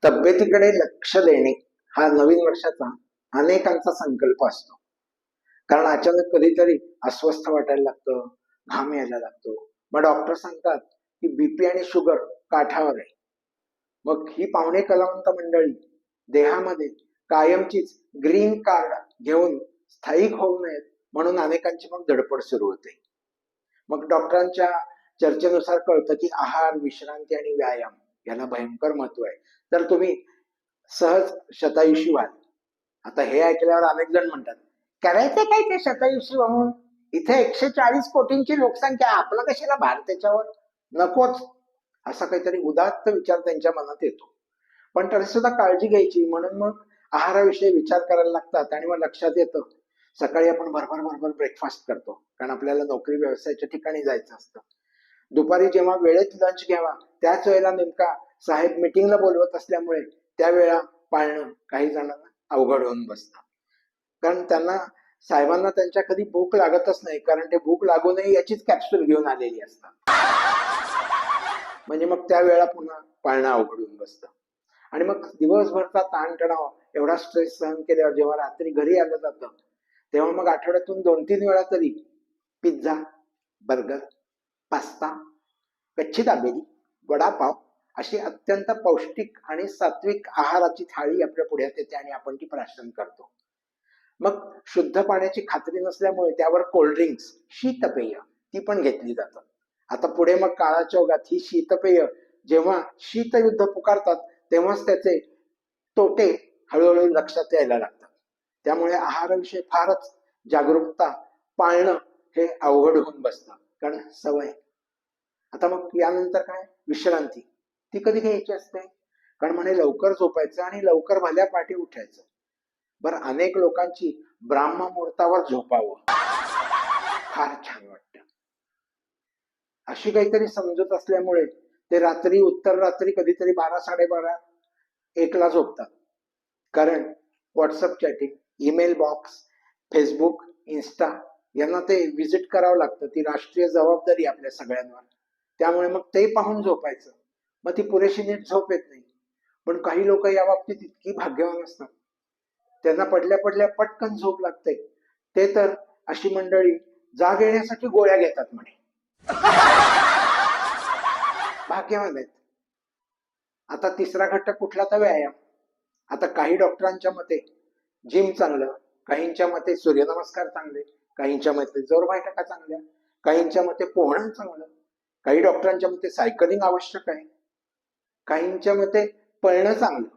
तब्येतीकडे लक्ष देणे हा नवीन वर्षाचा अनेकांचा संकल्प असतो. कारण अचानक कधीतरी अस्वस्थ वाटायला लागतं, घाम यायला लागतो. मग डॉक्टर सांगतात की बीपी आणि शुगर काठावर आहे. मग ही पाहुणे कलावंत मंडळी देहामध्ये कायमचीच ग्रीन कार्ड घेऊन स्थायिक होऊ नयेत म्हणून अनेकांची मग धडपड सुरू होते. मग डॉक्टरांच्या चर्चेनुसार कळतं की आहार, विश्रांती आणि व्यायाम याला भयंकर महत्व आहे. तर तुम्ही सहज शतायुषी व्हाल. आता हे ऐकल्यावर अनेक जण म्हणतात, करायचं काय ते शतायुषी होऊन? इथे 140 कोटींची लोकसंख्या, आपला कशाला भार त्याच्यावर? नकोच. असा काहीतरी उदात्त विचार त्यांच्या मनात येतो. पण तरी सुद्धा काळजी घ्यायची म्हणून मग आहाराविषयी विचार करायला लागतात. आणि मग लक्षात येतं, सकाळी आपण भरभर ब्रेकफास्ट करतो कारण आपल्याला नोकरी व्यवसायाच्या ठिकाणी जायचं असतं. दुपारी जेव्हा वेळेत लंच घ्यावा त्याच वेळेला नेमका साहेब मीटिंगला बोलवत असल्यामुळे त्यावेळा पाळणं काही जणांना अवघड होऊन बसतं. कारण साहेबांना त्यांच्या कधी भूक लागतच नाही, कारण ते भूक लागू नये याचीच कॅप्सूल घेऊन आलेली असतात. म्हणजे मग त्यावेळा पुन्हा पाळणं अवघड होऊन बसतं. आणि मग दिवसभरचा ताणतणाव, एवढा स्ट्रेस सहन केल्यावर जेव्हा रात्री घरी आलं जातं तेव्हा मग आठवड्यातून 2-3 वेळा तरी पिझ्झा, बर्गर, पास्ता, कच्ची दाबेली, वडापाव अशी अत्यंत पौष्टिक आणि सात्विक आहाराची थाळी आपल्या पुढ्यात येते आणि आपण ती प्राशन करतो. मग शुद्ध पाण्याची खात्री नसल्यामुळे त्यावर कोल्ड्रिंक्स, शीतपेय ती पण घेतली जातात. आता पुढे मग काळाच्या ओघात ही शीतपेय जेव्हा शीतयुद्ध पुकारतात तेव्हाच त्याचे तोटे हळूहळू लक्षात यायला लागतात. त्यामुळे आहाराविषयी फारच जागरूकता पाळणं हे अवघड होऊन बसतं, कारण सवय. आता मग यानंतर काय? विश्रांती. ती कधी घ्यायची असते? कारण म्हणे लवकर झोपायचं आणि लवकर भल्या पाठी उठायचं. बरं, अनेक लोकांची ब्राह्ममुहूर्तावर झोपावं फार छान वाटतं. अशी काहीतरी समजूत असल्यामुळे ते रात्री, उत्तर रात्री कधीतरी 12-12:30, 1ला झोपतात. कारण WhatsApp chatting, email box, Facebook, Insta यांना ते व्हिजिट करावं लागतं. ती राष्ट्रीय जबाबदारी आपल्या सगळ्यांवर. त्यामुळे मग ते पाहून झोपायचं. मग ती पुरेशी नीट झोप येत नाही. पण काही लोक या बाबतीत इतकी भाग्यवान असतात, त्यांना पडल्या पडल्या पटकन झोप लागते. ते तर अशी मंडळी जाग येण्यासाठी गोळ्या घेतात म्हणे. भाग्यवान आहेत. आता तिसरा घटक कुठला? तर व्यायाम. आता काही डॉक्टरांच्या मते जिम चांगलं, काहींच्या मते सूर्यनमस्कार चांगले, काहींच्या मते जोर बैठका चांगल्या, काहींच्या मते पोहणं चांगलं, काही डॉक्टरांच्या मते सायकलिंग आवश्यक आहे, काहींच्या मते पळणं चांगलं.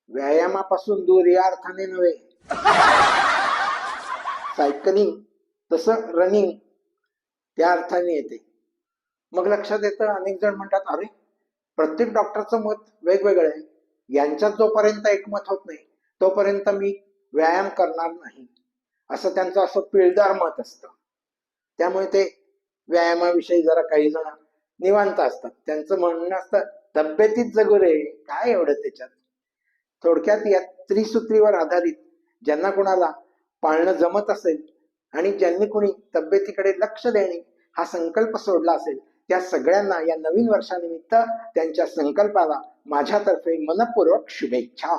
व्यायामापासून दूर या अर्थाने नव्हे. सायकलिंग तसं रनिंग त्या अर्थाने येते. मग लक्षात येतं, अनेक जण म्हणतात, अरे प्रत्येक डॉक्टरचं मत वेगवेगळं आहे, यांच्यात जोपर्यंत एकमत होत नाही तोपर्यंत मी व्यायाम करणार नाही, असं त्यांचं असं पिळदार मत असतं. त्यामुळे ते व्यायामाविषयी जरा काही जण निवांत असतात. त्यांचं म्हणणं असतं, तब्येतीत जगू रे, काय एवढं त्याच्यात. थोडक्यात या त्रिसूत्रीवर आधारित ज्यांना कोणाला पाळणं जमत असेल आणि ज्यांनी कोणी तब्येतीकडे लक्ष देणे हा संकल्प सोडला असेल, त्या सगळ्यांना या नवीन वर्षानिमित्त त्यांच्या संकल्पाला माझ्यातर्फे मनपूर्वक शुभेच्छा.